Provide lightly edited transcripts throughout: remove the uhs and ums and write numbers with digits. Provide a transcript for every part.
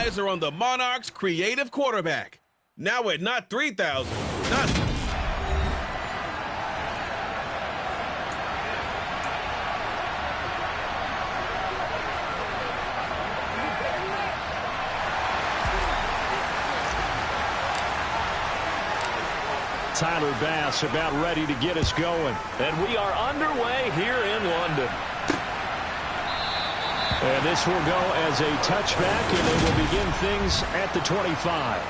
eyes are on the Monarchs' creative quarterback. Now at not 3,000, not... Tyler Bass about ready to get us going. And we are underway here in London. And this will go as a touchback, and they will begin things at the 25.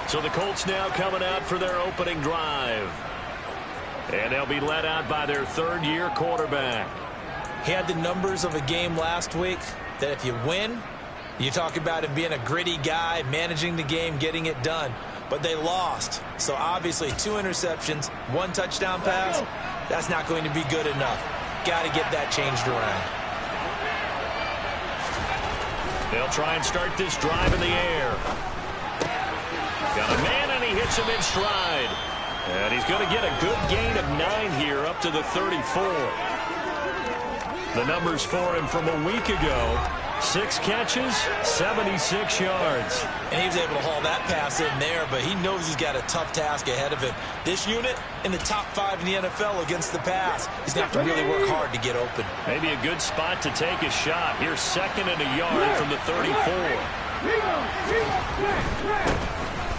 So the Colts now coming out for their opening drive. And they'll be led out by their third-year quarterback. He had the numbers of a game last week that if you win, you talk about him being a gritty guy, managing the game, getting it done. But they lost. So obviously 2 interceptions, 1 touchdown pass, that's not going to be good enough. Got to get that changed around. They'll try and start this drive in the air. Got a man, and he hits him in stride. And he's going to get a good gain of 9 here up to the 34. The numbers for him from a week ago. 6 catches, 76 yards. And he was able to haul that pass in there, but he knows he's got a tough task ahead of him. This unit in the top 5 in the NFL against the pass. He's going to have to really work hard to get open. Maybe a good spot to take a shot. Here's 2nd and a yard from the 34.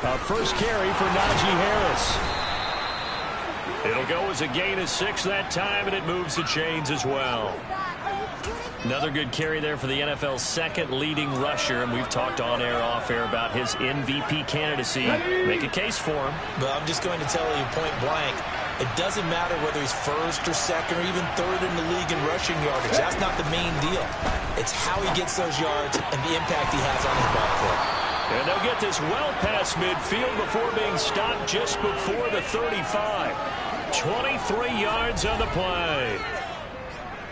Our first carry for Najee Harris. It'll go as a gain of 6 that time, and it moves the chains as well. Another good carry there for the NFL's 2nd leading rusher, and we've talked on air, off air about his MVP candidacy. Make a case for him. But I'm just going to tell you point blank, it doesn't matter whether he's 1st or 2nd or even 3rd in the league in rushing yardage. That's not the main deal. It's how he gets those yards and the impact he has on his ball play. And they'll get this well past midfield before being stopped just before the 35. 23 yards on the play.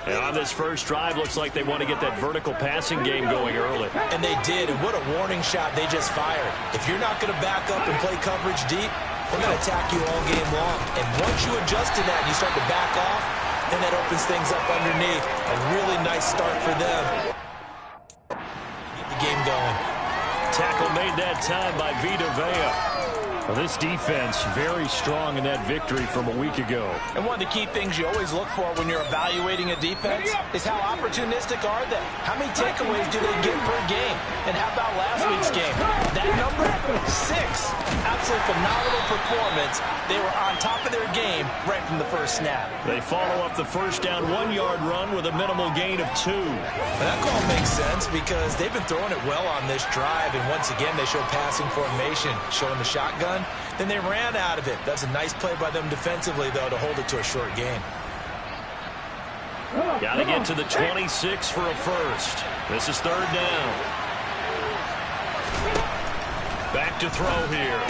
And on this first drive, looks like they want to get that vertical passing game going early. And they did, and what a warning shot they just fired. If you're not going to back up and play coverage deep, they're going to attack you all game long. And once you adjust to that and you start to back off, then that opens things up underneath. A really nice start for them. Get the game going. Tackle made that time by Vita Vea. Well, this defense very strong in that victory from a week ago. And one of the key things you always look for when you're evaluating a defense is how opportunistic are they? How many takeaways do they get per game? And how about last week's game? That number, 6. Absolutely phenomenal performance. They were on top of their game right from the first snap. They follow up the first down 1-yard run with a minimal gain of 2. Well, that call makes sense because they've been throwing it well on this drive. And once again, they show passing formation, showing the shotgun. Then they ran out of it. That's a nice play by them defensively, though, to hold it to a short gain. Got to get to the 26 for a first. This is 3rd down. Back to throw here.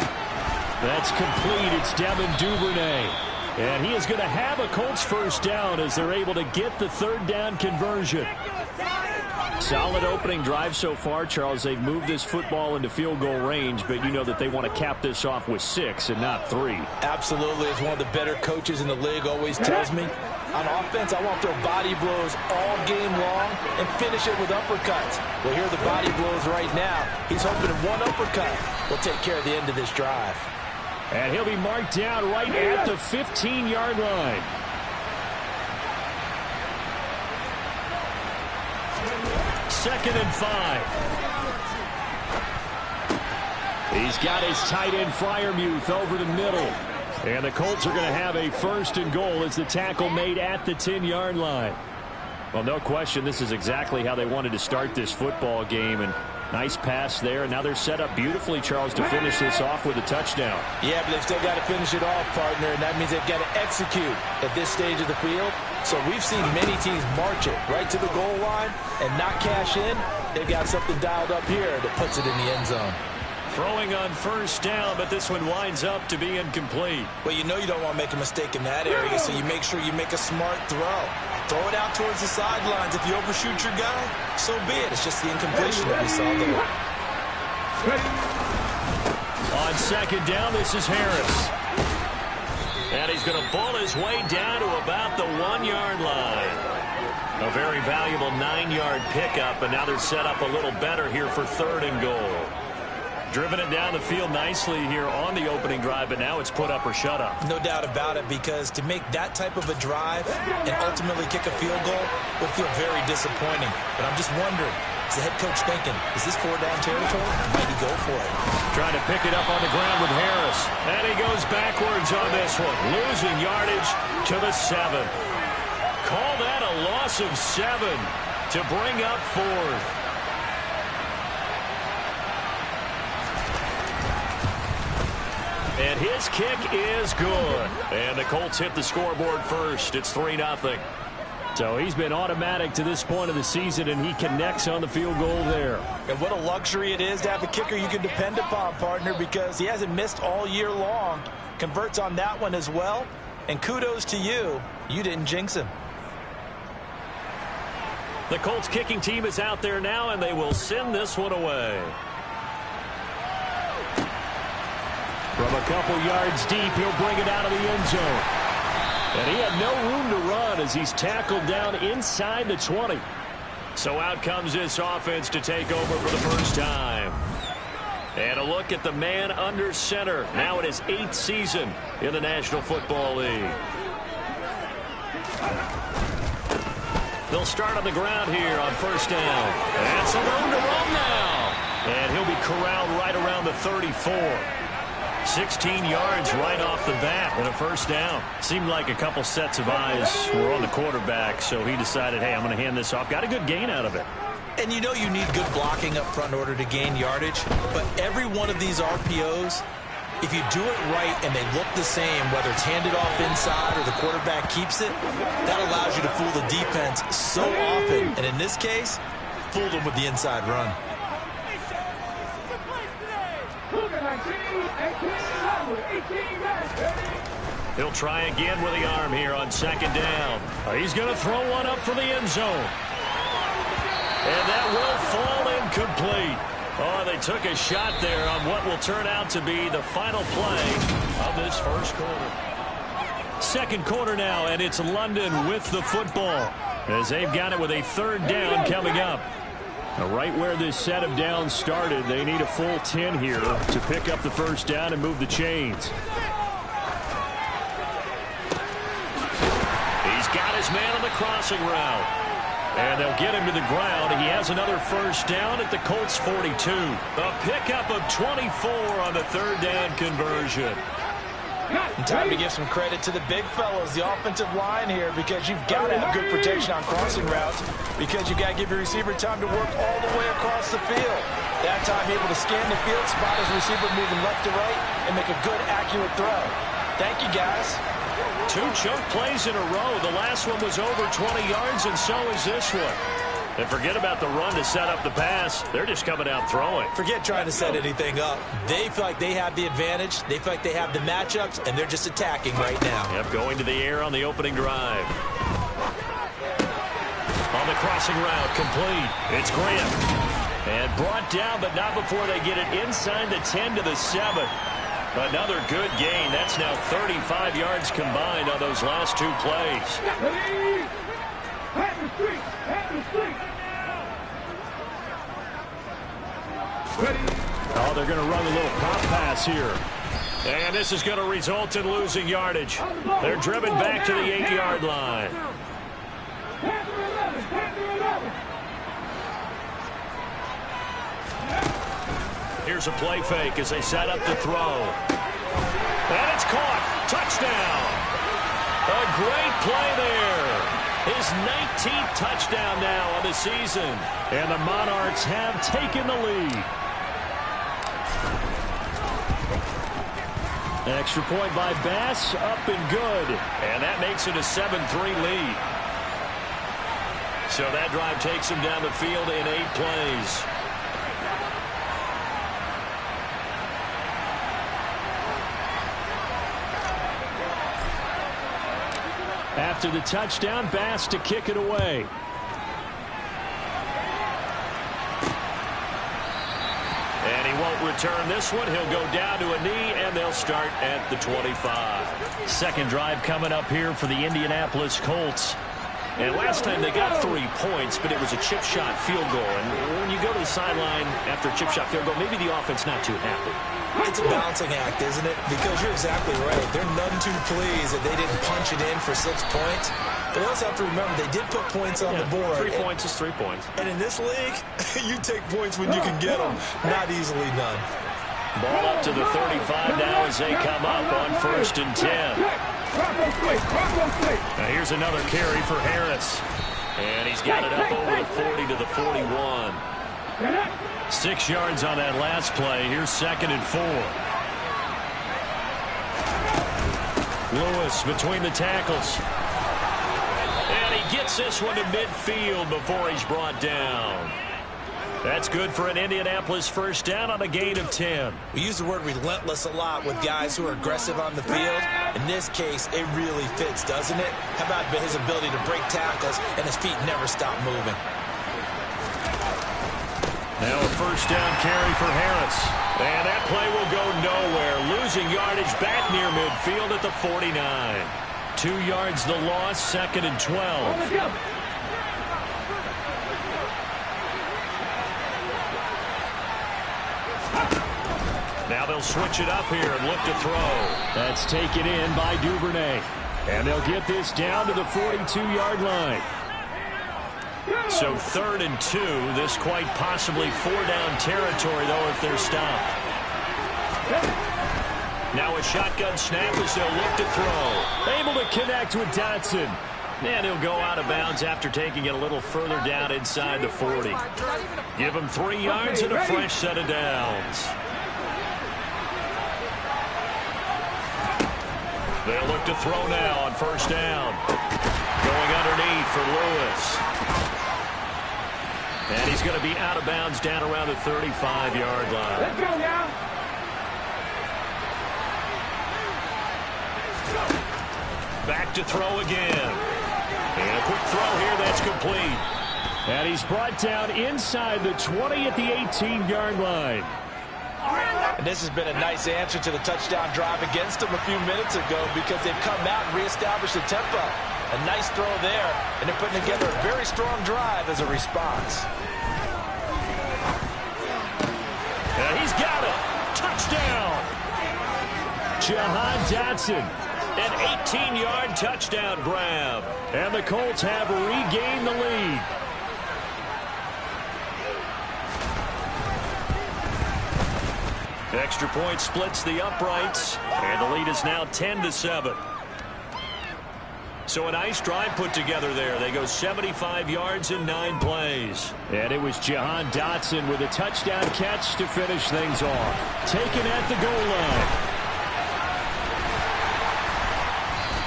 That's complete. It's Devin Duvernay. And he is going to have a Colts first down as they're able to get the 3rd down conversion. Solid opening drive so far, Charles. They've moved this football into field goal range, but you know that they want to cap this off with 6 and not 3. Absolutely. As one of the better coaches in the league always tells me, on offense, I want to throw body blows all game long and finish it with uppercuts. Well, here are the body blows right now. He's hoping that 1 uppercut will take care of the end of this drive. And he'll be marked down right at the 15-yard line. Second and 5. He's got his tight end Freiermuth over the middle. And the Colts are going to have a 1st and goal as the tackle made at the 10-yard line. Well, no question, this is exactly how they wanted to start this football game. And nice pass there. Now they're set up beautifully, Charles, to finish this off with a touchdown. Yeah, but they've still got to finish it off, partner, and that means they've got to execute at this stage of the field. So we've seen many teams march it right to the goal line and not cash in. They've got something dialed up here that puts it in the end zone. Throwing on first down, but this one winds up to be incomplete. Well, you know you don't want to make a mistake in that area, so you make sure you make a smart throw. Throw it out towards the sidelines. If you overshoot your guy, so be it. It's just the incompletion that we saw there. On 2nd down, this is Harris. And he's going to bull his way down to about the 1-yard line. A very valuable 9-yard pickup, and now they're set up a little better here for 3rd and goal. Driven it down the field nicely here on the opening drive, but now it's put up or shut up. No doubt about it, because to make that type of a drive and ultimately kick a field goal would feel very disappointing. But I'm just wondering, is the head coach thinking, is this 4-down territory? Might he go for it? Trying to pick it up on the ground with Harris. And he goes backwards on this one, losing yardage to the 7. Call that a loss of 7 to bring up 4th. And his kick is good. And the Colts hit the scoreboard first. It's 3-0. So he's been automatic to this point of the season, and he connects on the field goal there. And what a luxury it is to have a kicker you can depend upon, partner, because he hasn't missed all year long. Converts on that one as well. And kudos to you. You didn't jinx him. The Colts kicking team is out there now, and they will send this one away. From a couple yards deep, he'll bring it out of the end zone. And he had no room to run as he's tackled down inside the 20. So out comes this offense to take over for the first time. And a look at the man under center, now in his 8th season in the National Football League. They'll start on the ground here on 1st down. And some room to run now. And he'll be corralled right around the 34. 16 yards right off the bat and a 1st down. Seemed like a couple sets of eyes were on the quarterback, so he decided, hey, I'm going to hand this off. Got a good gain out of it. And you know you need good blocking up front in order to gain yardage, but every one of these RPOs, if you do it right and they look the same, whether it's handed off inside or the quarterback keeps it, that allows you to fool the defense so often. And in this case, fooled them with the inside run. He'll try again with the arm here on 2nd down. He's going to throw one up for the end zone. And that will fall incomplete. Oh, they took a shot there on what will turn out to be the final play of this first quarter. 2nd quarter now, and it's London with the football as they've got it with a 3rd down coming up. Now, right where this set of downs started, they need a full 10 here to pick up the 1st down and move the chains. He's got his man on the crossing route. And they'll get him to the ground. He has another 1st down at the Colts 42. A pickup of 24 on the 3rd down conversion. And time to give some credit to the big fellows, the offensive line here, because you've got to have good protection on crossing routes, because you've got to give your receiver time to work all the way across the field. That time able to scan the field, spot his receiver moving left to right, and make a good, accurate throw. Thank you, guys. 2 chunk plays in a row. The last one was over 20 yards, and so is this one. And forget about the run to set up the pass. They're just coming out throwing. Forget trying to set anything up. They feel like they have the advantage. They feel like they have the matchups, and they're just attacking right now. Yep, going to the air on the opening drive. On the crossing route, complete. It's Grant. And brought down, but not before they get it inside the 10 to the 7. Another good gain. That's now 35 yards combined on those last 2 plays. Oh, they're going to run a little pop pass here. And this is going to result in losing yardage. They're driven back to the 8-yard line. Here's a play fake as they set up to throw. And it's caught. Touchdown. A great play there. His 19th touchdown now on the season. And the Monarchs have taken the lead. Extra point by Bass, up and good. And that makes it a 7-3 lead. So that drive takes him down the field in 8 plays. After the touchdown, Bass to kick it away. And he won't return this one. He'll go down to a knee, and they'll start at the 25. Second drive coming up here for the Indianapolis Colts. And last time they got 3 points, but it was a chip shot field goal. And when you go to the sideline after a chip shot field goal, maybe the offense not too happy. It's a balancing act, isn't it? Because you're exactly right. They're none too pleased that they didn't punch it in for 6 points. But we also have to remember they did put points on the board. 3 points is 3 points. And in this league, you take points when you can get them. Not easily done. Ball up to the 35 now as they come up on 1st and 10. Now here's another carry for Harris. And he's got it up over the 40 to the 41. 6 yards on that last play. Here's 2nd and 4. Lewis between the tackles. And he gets this one to midfield before he's brought down. That's good for an Indianapolis first down on a gain of 10. We use the word relentless a lot with guys who are aggressive on the field. In this case, it really fits, doesn't it? How about his ability to break tackles and his feet never stop moving? Now a first down carry for Harris. And that play will go nowhere. Losing yardage back near midfield at the 49. 2 yards the loss, 2nd and 12. Now they'll switch it up here and look to throw. That's taken in by Duvernay. And they'll get this down to the 42-yard line. So 3rd and 2. This quite possibly 4-down territory, though, if they're stopped. Now a shotgun snap as they'll look to throw. Able to connect with Dotson. And he'll go out of bounds after taking it a little further down inside the 40. Give him 3 yards and a fresh set of downs. They'll look to throw now on 1st down. Going underneath for Lewis. And he's going to be out of bounds down around the 35-yard line. Let's go now. Back to throw again. And a quick throw here that's complete. And he's brought down inside the 20 at the 18-yard line. And this has been a nice answer to the touchdown drive against them a few minutes ago because they've come out and reestablished the tempo. A nice throw there, and they're putting together a very strong drive as a response. And he's got it. Touchdown. Jahan Dotson. An 18-yard touchdown grab. And the Colts have regained the lead. Extra point splits the uprights, and the lead is now 10-7. So a nice drive put together there. They go 75 yards in 9 plays. And it was Jahan Dotson with a touchdown catch to finish things off. Taken at the goal line.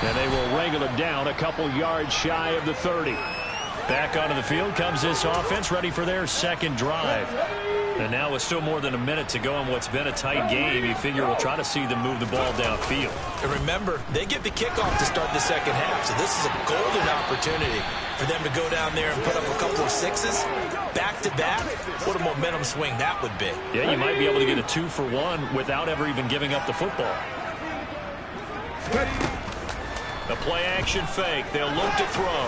And they will wrangle him down a couple yards shy of the 30. Back onto the field comes this offense, ready for their 2nd drive. And now with still more than a minute to go in what's been a tight game, you figure we'll try to see them move the ball downfield. And remember, they get the kickoff to start the 2nd half, so this is a golden opportunity for them to go down there and put up a couple of 6s back-to-back. What a momentum swing that would be. Yeah, you might be able to get a 2-for-1 without ever even giving up the football. The play-action fake. They'll look to throw.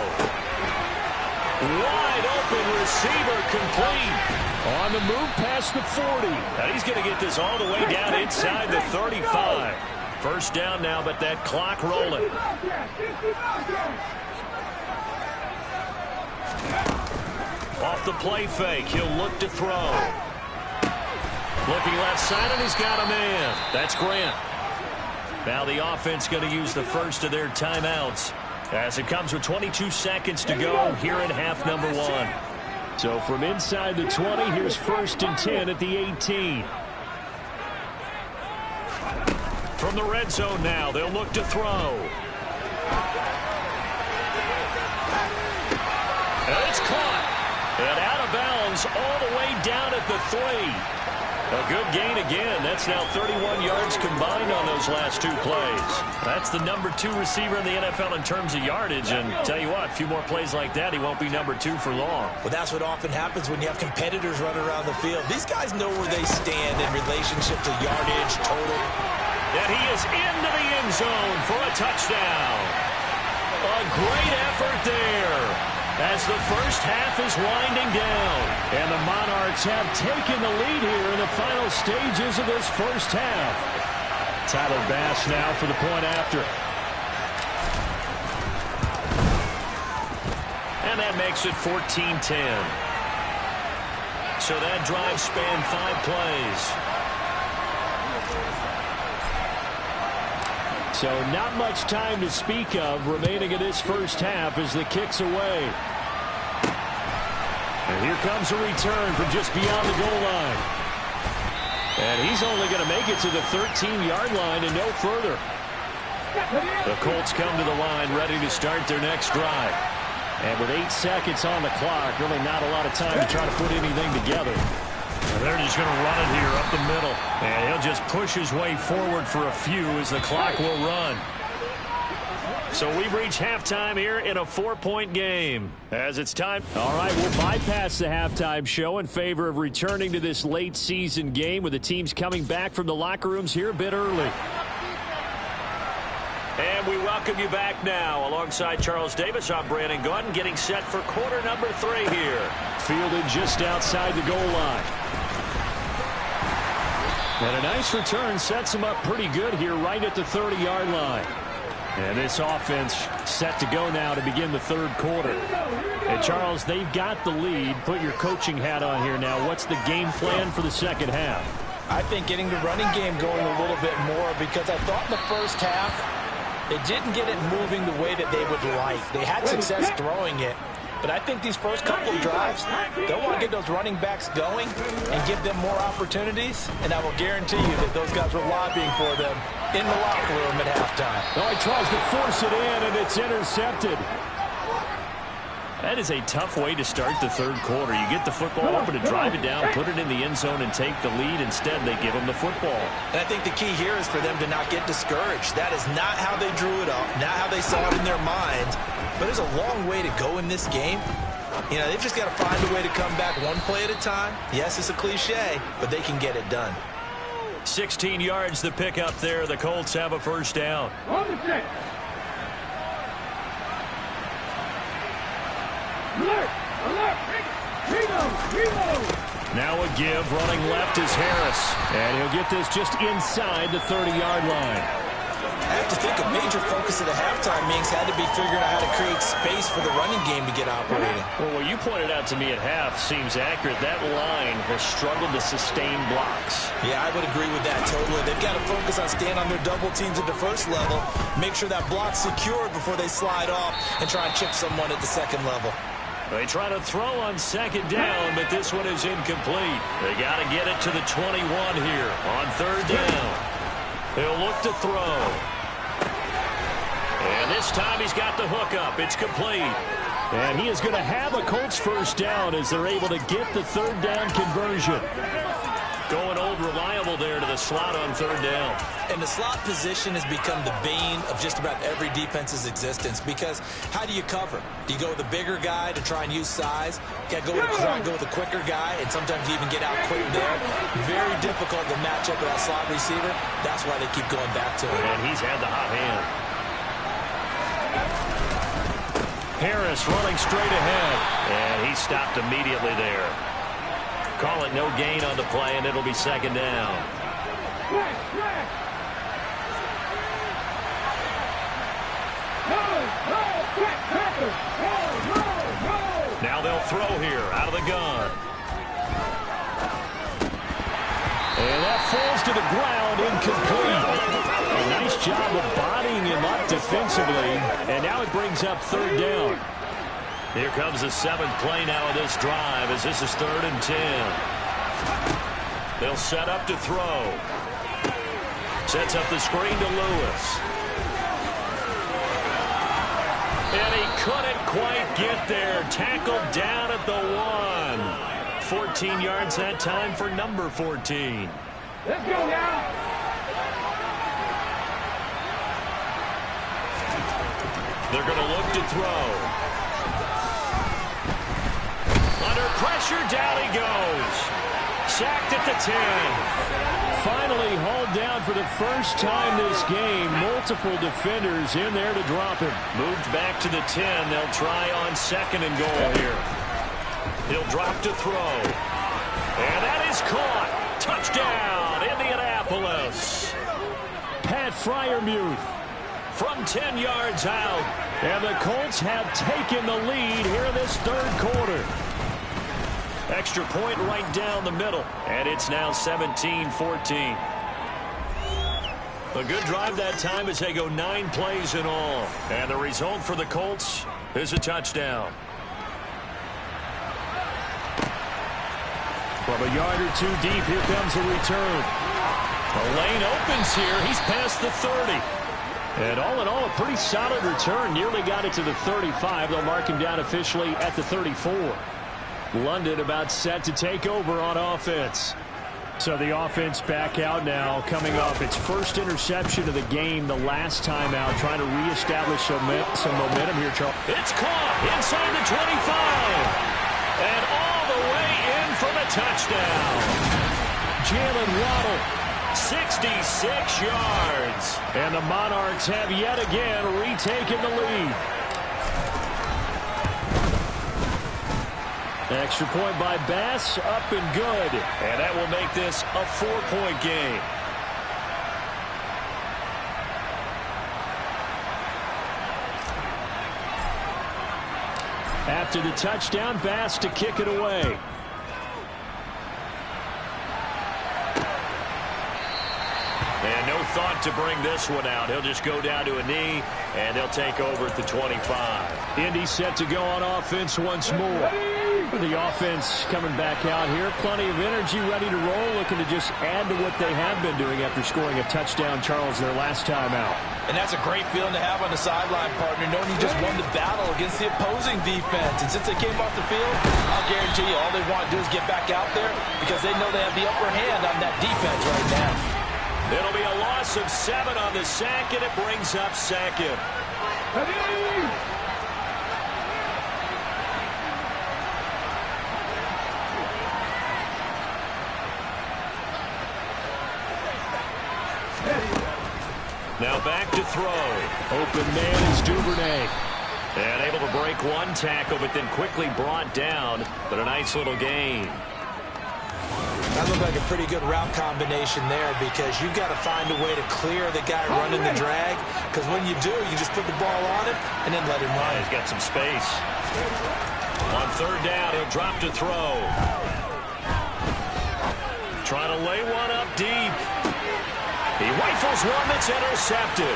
Wide open receiver complete. On the move past the 40. And he's going to get this all the way down inside the 35. First down now, but that clock rolling. Off the play fake, he'll look to throw. Looking left side, and he's got a man. That's Grant. Now the offense going to use the first of their timeouts as it comes with 22 seconds to go here in half number 1. So from inside the 20, here's 1st and 10 at the 18. From the red zone now, they'll look to throw. And it's caught. And out of bounds all the way down at the 3. A good gain again. That's now 31 yards combined on those last 2 plays. That's the number 2 receiver in the NFL in terms of yardage. And tell you what, a few more plays like that, he won't be number 2 for long. Well, that's what often happens when you have competitors running around the field. These guys know where they stand in relationship to yardage, total. And he is into the end zone for a touchdown. A great effort there as the first half is winding down. And the Monarchs have taken the lead here in the final stages of this first half. Tyler Bass now for the point after. And that makes it 14-10. So that drive spanned 5 plays. So not much time to speak of remaining in this first half as the kick's away. And here comes a return from just beyond the goal line. And he's only going to make it to the 13-yard line and no further. The Colts come to the line ready to start their next drive. And with 8 seconds on the clock, really not a lot of time to try to put anything together. And they're just going to run it here up the middle. And he'll just push his way forward for a few as the clock will run. So we've reached halftime here in a 4-point game. As it's time. All right, we'll bypass the halftime show in favor of returning to this late season game with the teams coming back from the locker rooms here a bit early. And we welcome you back now. Alongside Charles Davis, I'm Brandon Gaudin, getting set for quarter number 3 here. Fielded just outside the goal line. And a nice return sets him up pretty good here right at the 30-yard line. And this offense set to go now to begin the third quarter. And Charles, they've got the lead. Put your coaching hat on here now. What's the game plan for the second half? I think getting the running game going a little bit more, because I thought in the first half they didn't get it moving the way that they would like. They had success throwing it, but I think these first couple of drives, they'll want to get those running backs going and give them more opportunities, and I will guarantee you that those guys were lobbying for them in the locker room at halftime. Oh, he tries to force it in, and it's intercepted. That is a tough way to start the third quarter. You get the football up and drive it down, put it in the end zone, and take the lead. Instead, they give them the football. And I think the key here is for them to not get discouraged. That is not how they drew it up, not how they saw it in their minds. But there's a long way to go in this game. You know, they've just got to find a way to come back one play at a time. Yes, it's a cliche, but they can get it done. 16 yards to pick up there. The Colts have a first down. Now a give, running left is Harris. And he'll get this just inside the 30-yard line. I have to think a major focus of the halftime meetings had to be figuring out how to create space for the running game to get operating. Well, what you pointed out to me at half seems accurate. That line has struggled to sustain blocks. Yeah, I would agree with that totally. They've got to focus on staying on their double teams at the first level, make sure that block's secured before they slide off and try and chip someone at the second level. They try to throw on second down, but this one is incomplete. They got to get it to the 21 here on third down. They'll look to throw. And this time he's got the hook up. It's complete. And he is going to have a Colts first down as they're able to get the third down conversion. Going old reliable there to the slot on third down. And the slot position has become the bane of just about every defense's existence, because how do you cover? Do you go with a bigger guy to try and use size? You got to go with a quicker guy, and sometimes you even get out quick there. Very difficult to match up with that slot receiver. That's why they keep going back to him. And he's had the hot hand. Harris running straight ahead. And he stopped immediately there. Call it no gain on the play, and it'll be second down. Now they'll throw here out of the gun. And that falls to the ground, incomplete. A nice job of bodying him up defensively, and now it brings up third down. Here comes the 7th play now of this drive as this is 3rd and 10. They'll set up to throw. Sets up the screen to Lewis. And he couldn't quite get there. Tackled down at the 1. 14 yards that time for number 14. Let's go now. They're going to look to throw. Under pressure, down he goes. sacked at the 10. Finally hauled down for the first time this game. Multiple defenders in there to drop him. Moved back to the 10. They'll try on 2nd and goal here. He'll drop to throw. And that is caught. Touchdown, Indianapolis. Pat Freiermuth from 10 yards out. And the Colts have taken the lead here in this 3rd quarter. Extra point right down the middle. And it's now 17-14. A good drive that time as they go 9 plays in all. And the result for the Colts is a touchdown. From a yard or 2 deep, here comes a return. The lane opens here. He's past the 30. And all in all, a pretty solid return. Nearly got it to the 35. They'll mark him down officially at the 34. London about set to take over on offense. So the offense back out now, coming off its first interception of the game the last time out, trying to reestablish some momentum here, Charles. It's caught inside the 25. And all the way in for the touchdown. Jalen Waddle, 66 yards. And the Monarchs have yet again retaken the lead. Extra point by Bass, up and good. And that will make this a 4-point game. After the touchdown, Bass to kick it away. And no thought to bring this one out. He'll just go down to a knee, and they'll take over at the 25. Indy set to go on offense once more. The offense coming back out here. Plenty of energy, ready to roll, looking to just add to what they have been doing after scoring a touchdown, Charles, their last time out. And that's a great feeling to have on the sideline, partner, knowing you just won the battle against the opposing defense. And since they came off the field, I'll guarantee you all they want to do is get back out there because they know they have the upper hand on that defense right now. It'll be a loss of 7 on the sack, and it brings up 2nd. Now back to throw. Open man is Duvernay. And able to break one tackle, but then quickly brought down. But a nice little gain. That looked like a pretty good route combination there because you've got to find a way to clear the guy running the drag. Because when you do, you just put the ball on him and then let him run. He's got some space. On 3rd down, he'll drop to throw. Trying to lay one up deep. He rifles one that's intercepted.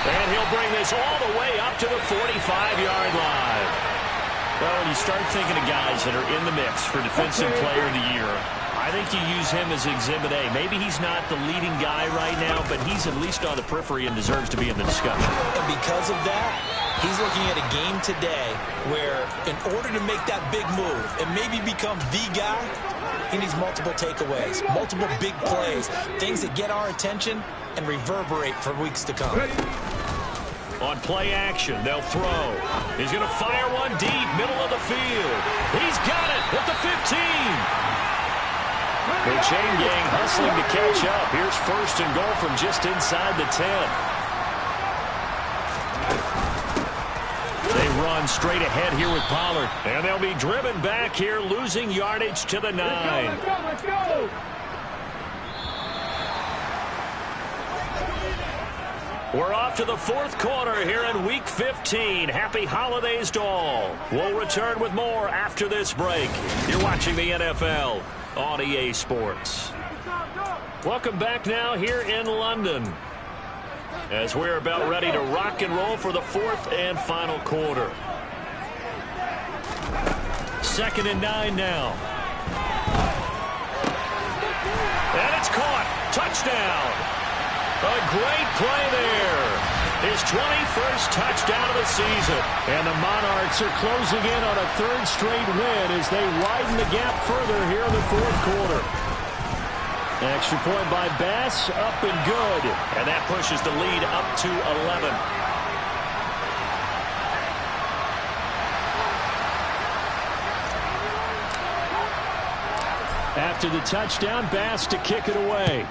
And he'll bring this all the way up to the 45-yard line. Well, when you start thinking of guys that are in the mix for Defensive Player of the Year, I think you use him as Exhibit A. Maybe he's not the leading guy right now, but he's at least on the periphery and deserves to be in the discussion. And because of that, he's looking at a game today where in order to make that big move and maybe become the guy, he needs multiple takeaways, multiple big plays, things that get our attention and reverberate for weeks to come. On play action, they'll throw. He's going to fire one deep, middle of the field. He's got it at the 15. The chain gang hustling to catch up. Here's 1st and goal from just inside the 10. They run straight ahead here with Pollard. And they'll be driven back here, losing yardage to the 9. Let's go. We're off to the 4th quarter here in Week 15. Happy holidays to all. We'll return with more after this break. You're watching the NFL on EA Sports. Welcome back now here in London as we're about ready to rock and roll for the 4th and final quarter. 2nd and 9 now. And it's caught. Touchdown. A great play there. His 21st touchdown of the season. And the Monarchs are closing in on a 3rd straight win as they widen the gap further here in the 4th quarter. Extra point by Bass, up and good. And that pushes the lead up to 11. After the touchdown, Bass to kick it away.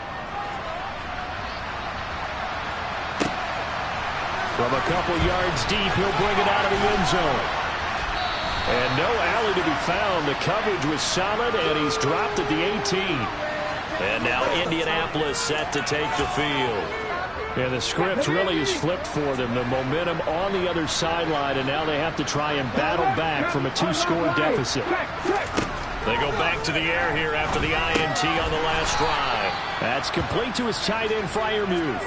From a couple yards deep, he'll bring it out of the end zone. And no alley to be found. The coverage was solid, and he's dropped at the 18. And now Indianapolis set to take the field. And the script really is flipped for them. The momentum on the other sideline, and now they have to try and battle back from a 2-score deficit. They go back to the air here after the INT on the last drive. That's complete to his tight end, Freiermuth.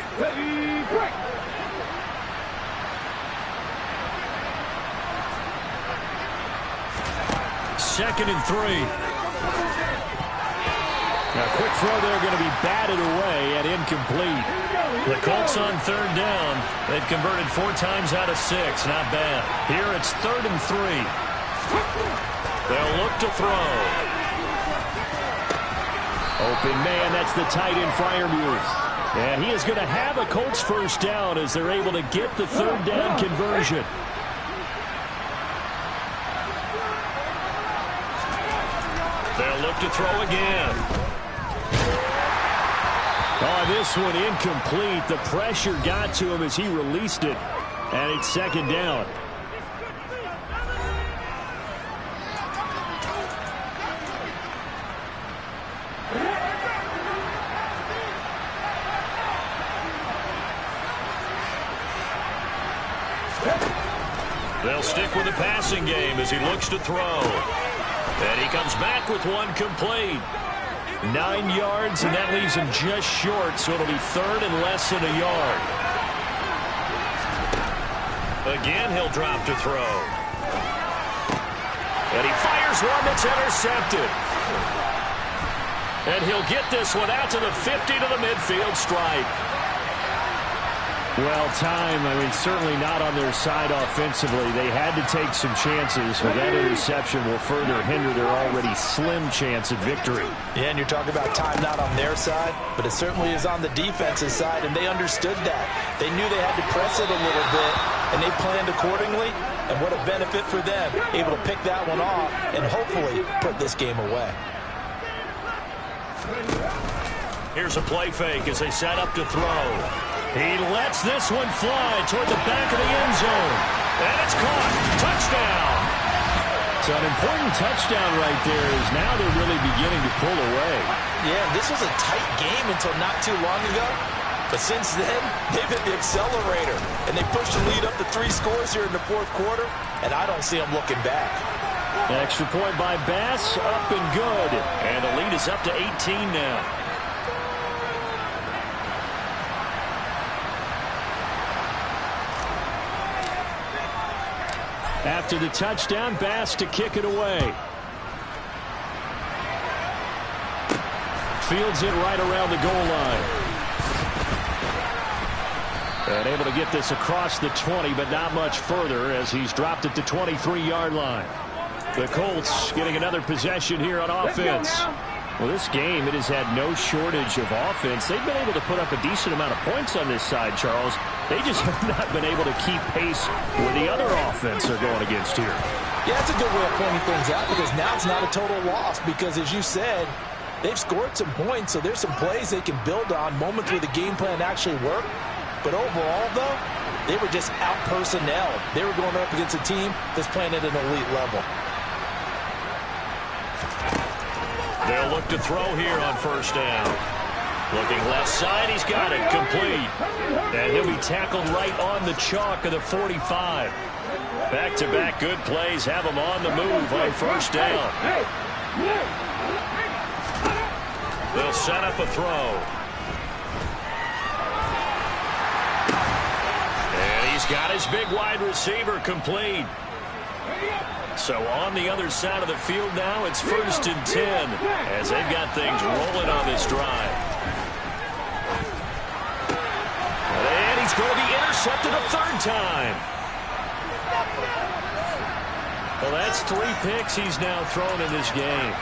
Second and 3. Now, quick throw there going to be batted away and incomplete. The Colts on third down. They've converted 4 times out of 6. Not bad. Here it's 3rd and 3. They'll look to throw. Open man, that's the tight end, Freiermuth. And he is going to have a Colts first down as they're able to get the third down conversion. They'll look to throw again. Oh, this one incomplete. The pressure got to him as he released it. And it's second down. They'll stick with the passing game as he looks to throw. And he comes back with one complete. 9 yards, and that leaves him just short, so it'll be third and less than a yard. Again, he'll drop to throw. And he fires one that's intercepted. And he'll get this one out to the 50 to the midfield stripe. Well, time, certainly not on their side offensively. They had to take some chances, but that interception will further hinder their already slim chance at victory. Yeah, and you're talking about time not on their side, but it certainly is on the defensive side, and they understood that. They knew they had to press it a little bit, and they planned accordingly, and what a benefit for them, able to pick that one off and hopefully put this game away. Here's a play fake as they set up to throw. He lets this one fly toward the back of the end zone. And it's caught. Touchdown. So an important touchdown right there is now they're really beginning to pull away. Yeah, this was a tight game until not too long ago. But since then, they've hit the accelerator. And they pushed the lead up to 3 scores here in the 4th quarter. And I don't see them looking back. An extra point by Bass, up and good. And the lead is up to 18 now. After the touchdown, Bass to kick it away. Fields it right around the goal line. And able to get this across the 20, but not much further as he's dropped it to 23-yard line. The Colts getting another possession here on offense. Well, this game, it has had no shortage of offense. They've been able to put up a decent amount of points on this side, Charles. They just have not been able to keep pace where the other offense are going against here. Yeah, that's a good way of pointing things out because now it's not a total loss because, as you said, they've scored some points, so there's some plays they can build on, moments where the game plan actually worked. But overall, though, they were just out-personnel. They were going up against a team that's playing at an elite level. They'll look to throw here on first down. Looking left side, he's got it, complete. And he'll be tackled right on the chalk of the 45. Back-to-back good plays have him on the move on first down. They'll set up a throw. And he's got his big wide receiver complete. So on the other side of the field now, it's 1st and 10 as they've got things rolling on this drive. And he's going to be intercepted a 3rd time. Well, that's 3 picks he's now thrown in this game.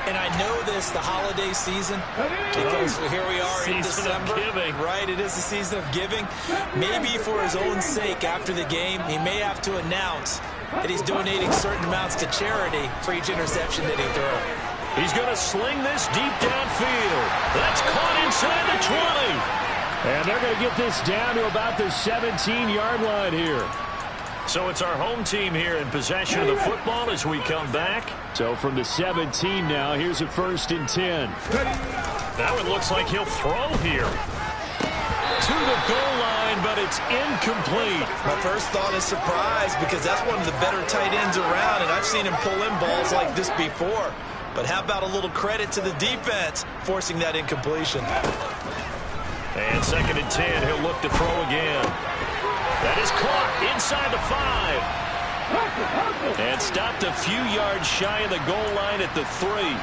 And I know this, the holiday season, because here we are in December. Right, it is the season of giving. Maybe for his own sake after the game, he may have to announce that he's donating certain amounts to charity for each interception that he throws. He's going to sling this deep downfield. That's caught inside the 20. And they're going to get this down to about the 17-yard line here. So it's our home team here in possession of the football as we come back. So from the 17 now, here's a 1st and 10. That one looks like he'll throw here. To the goal line, but it's incomplete. My first thought is surprise because that's one of the better tight ends around, and I've seen him pull in balls like this before. But how about a little credit to the defense forcing that incompletion? And 2nd and 10, he'll look to throw again. That is caught inside the 5. And stopped a few yards shy of the goal line at the 3.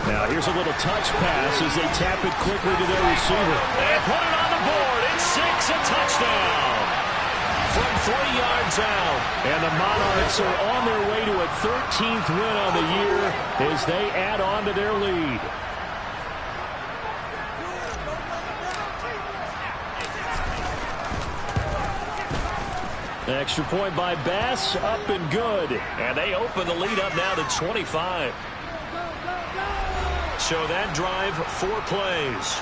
Now here's a little touch pass as they tap it quickly to their receiver. And put it on the board. It's 6, a touchdown. From 3 yards out. And the Monarchs are on their way to a 13th win on the year as they add on to their lead. The extra point by Bass, up and good. And they open the lead up now to 25. So that drive, 4 plays.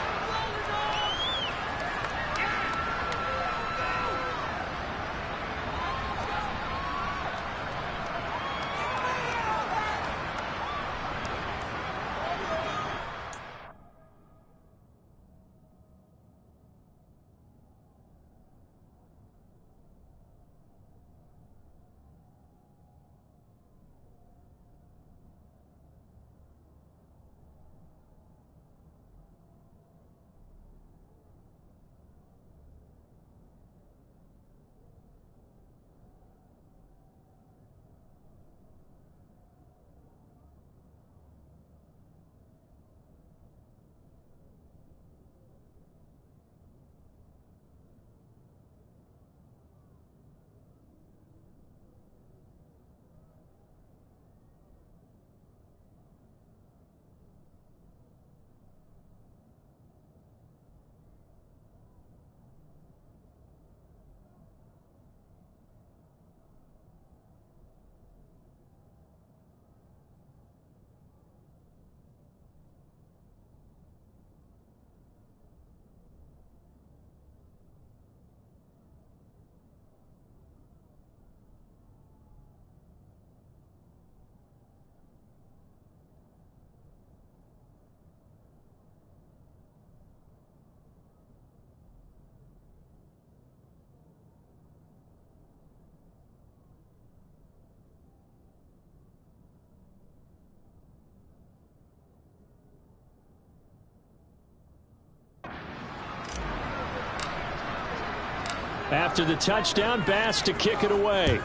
After the touchdown, Bass to kick it away.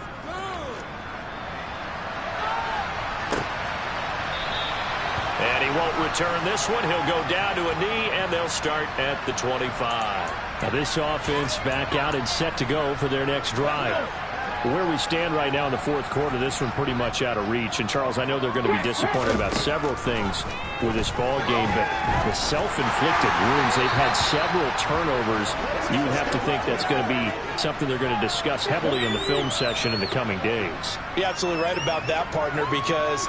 And he won't return this one. He'll go down to a knee, and they'll start at the 25. Now this offense back out and set to go for their next drive. Where we stand right now in the 4th quarter, this one pretty much out of reach. And, Charles, I know they're going to be disappointed about several things with this ball game, but the self-inflicted wounds, they've had several turnovers. You would have to think that's going to be something they're going to discuss heavily in the film session in the coming days. You're absolutely right about that, partner, because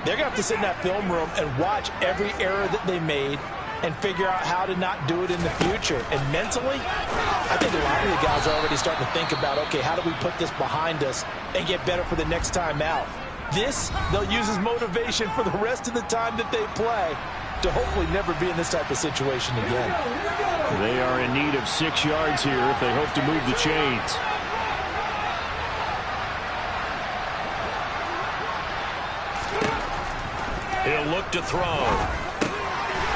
they're going to have to sit in that film room and watch every error that they made and figure out how to not do it in the future. And mentally, I think a lot of the guys are already starting to think about, okay, how do we put this behind us and get better for the next time out? This, they'll use as motivation for the rest of the time that they play to hopefully never be in this type of situation again. They are in need of 6 yards here if they hope to move the chains. He'll look to throw.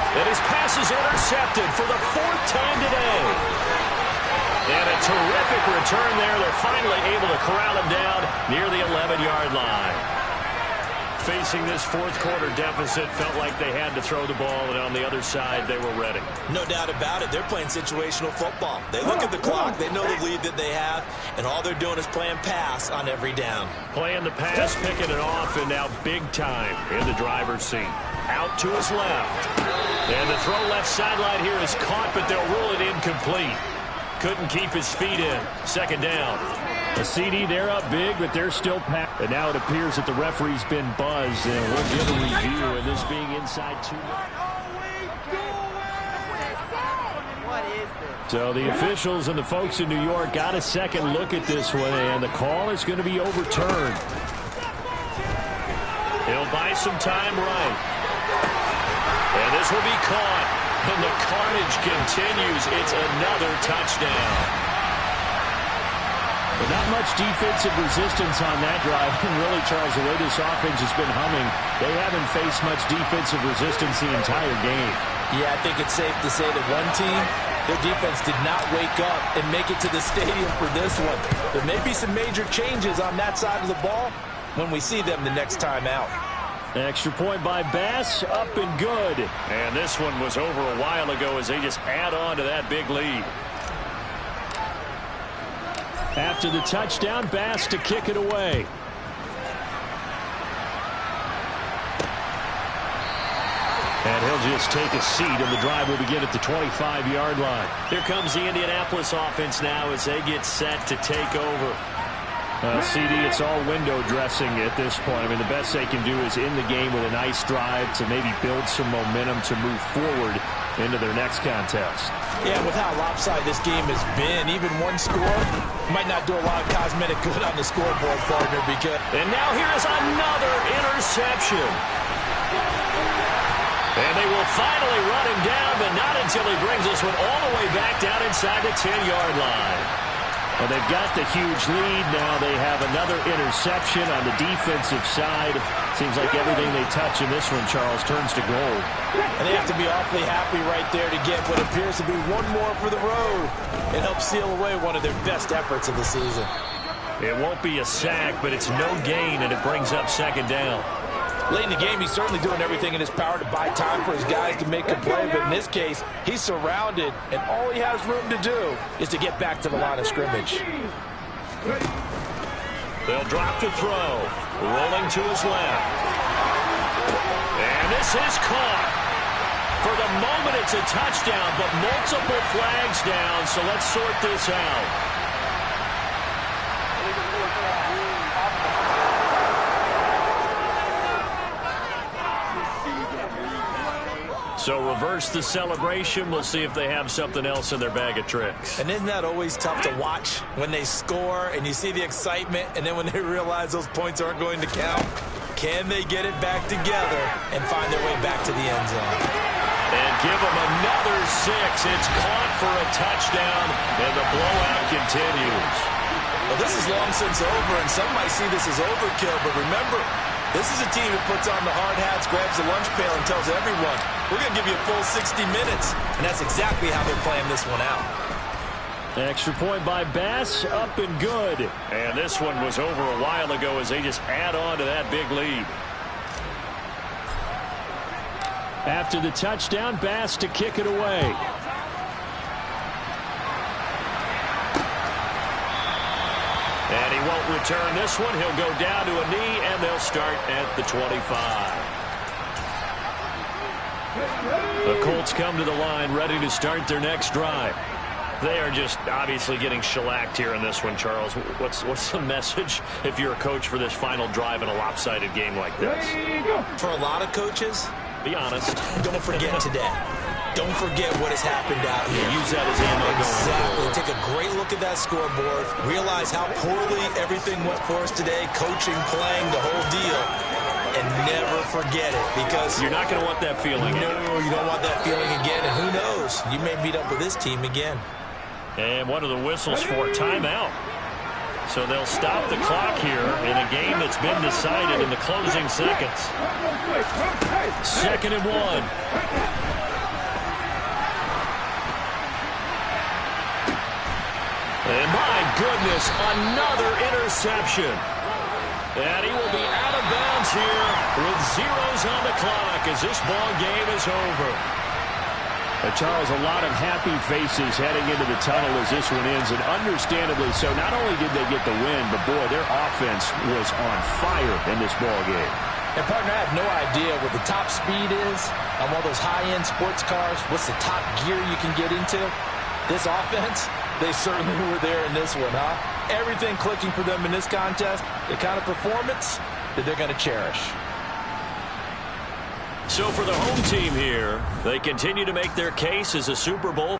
And his pass is intercepted for the 4th time today. And a terrific return there. They're finally able to corral him down near the 11-yard line. Facing this 4th quarter deficit, felt like they had to throw the ball, and on the other side, they were ready. No doubt about it. They're playing situational football. They look at the clock, they know the lead that they have, and all they're doing is playing pass on every down. Playing the pass, picking it off, and now big time in the driver's seat. Out to his left. And the throw left sideline here is caught, but they'll rule it incomplete. Couldn't keep his feet in. Second down. A CD, they're up big, but they're still packed. And now it appears that the referee's been buzzed, and we'll get a review, and this being inside 2 minutes. So the officials and the folks in New York got a second look at this one, and the call is going to be overturned. He'll buy some time right. And this will be caught. And the carnage continues. It's another touchdown. But not much defensive resistance on that drive. And really, Charles, the way this offense has been humming, they haven't faced much defensive resistance the entire game. Yeah, I think it's safe to say that one team, their defense did not wake up and make it to the stadium for this one. There may be some major changes on that side of the ball when we see them the next time out. Extra point by Bass, up and good. And this one was over a while ago as they just add on to that big lead. After the touchdown, Bass to kick it away. And he'll just take a seat, and the drive will begin at the 25-yard line. Here comes the Indianapolis offense now as they get set to take over. CD, it's all window dressing at this point. I mean, the best they can do is in the game with a nice drive to maybe build some momentum to move forward into their next contest. Yeah, with how lopsided this game has been, even one score might not do a lot of cosmetic good on the scoreboard, partner. And now here's another interception. And they will finally run him down, but not until he brings this one all the way back down inside the 10-yard line. Well, they've got the huge lead. Now they have another interception on the defensive side. Seems like everything they touch in this one, Charles, turns to gold. And they have to be awfully happy right there to get what appears to be one more for the road. It helps seal away one of their best efforts of the season. It won't be a sack, but it's no gain, and it brings up second down. Late in the game, he's certainly doing everything in his power to buy time for his guys to make a play. But in this case, he's surrounded, and all he has room to do is to get back to the line of scrimmage. They'll drop to throw. Rolling to his left. And this is caught. For the moment, it's a touchdown, but multiple flags down, so let's sort this out. So reverse the celebration. We'll see if they have something else in their bag of tricks. And isn't that always tough to watch when they score and you see the excitement, and then when they realize those points aren't going to count? Can they get it back together and find their way back to the end zone? And give them another 6. It's caught for a touchdown, and the blowout continues. Well, this is long since over, and some might see this as overkill, but remember, this is a team that puts on the hard hats, grabs the lunch pail, and tells everyone, we're going to give you a full 60 minutes. And that's exactly how they're playing this one out. Extra point by Bass, up and good. And this one was over a while ago as they just add on to that big lead. After the touchdown, Bass to kick it away. And he won't return this one. He'll go down to a knee, and they'll start at the 25. The Colts come to the line, ready to start their next drive. They are just obviously getting shellacked here in this one, Charles. What's the message if you're a coach for this final drive in a lopsided game like this? For a lot of coaches, be honest. Don't forget today. Don't forget what has happened out here. Use that as ammo. Exactly. Take a great look at that scoreboard. Realize how poorly everything went for us today. Coaching, playing, the whole deal. And never forget it, because you're not going to want that feeling again. No, you don't want that feeling again. And who knows? You may meet up with this team again. And one of the whistles for a timeout. So they'll stop the clock here in a game that's been decided in the closing seconds. 2nd and 1. And my goodness, another interception. And he will be out of bounds here with zeros on the clock as this ball game is over. Charles, a lot of happy faces heading into the tunnel as this one ends, and understandably so. Not only did they get the win, but boy, their offense was on fire in this ball game. And partner, I have no idea what the top speed is on one of those high-end sports cars. What's the top gear you can get into? This offense, They certainly were there in this one, huh? Everything clicking for them in this contest, the kind of performance that they're going to cherish. So for the home team here, they continue to make their case as a Super Bowl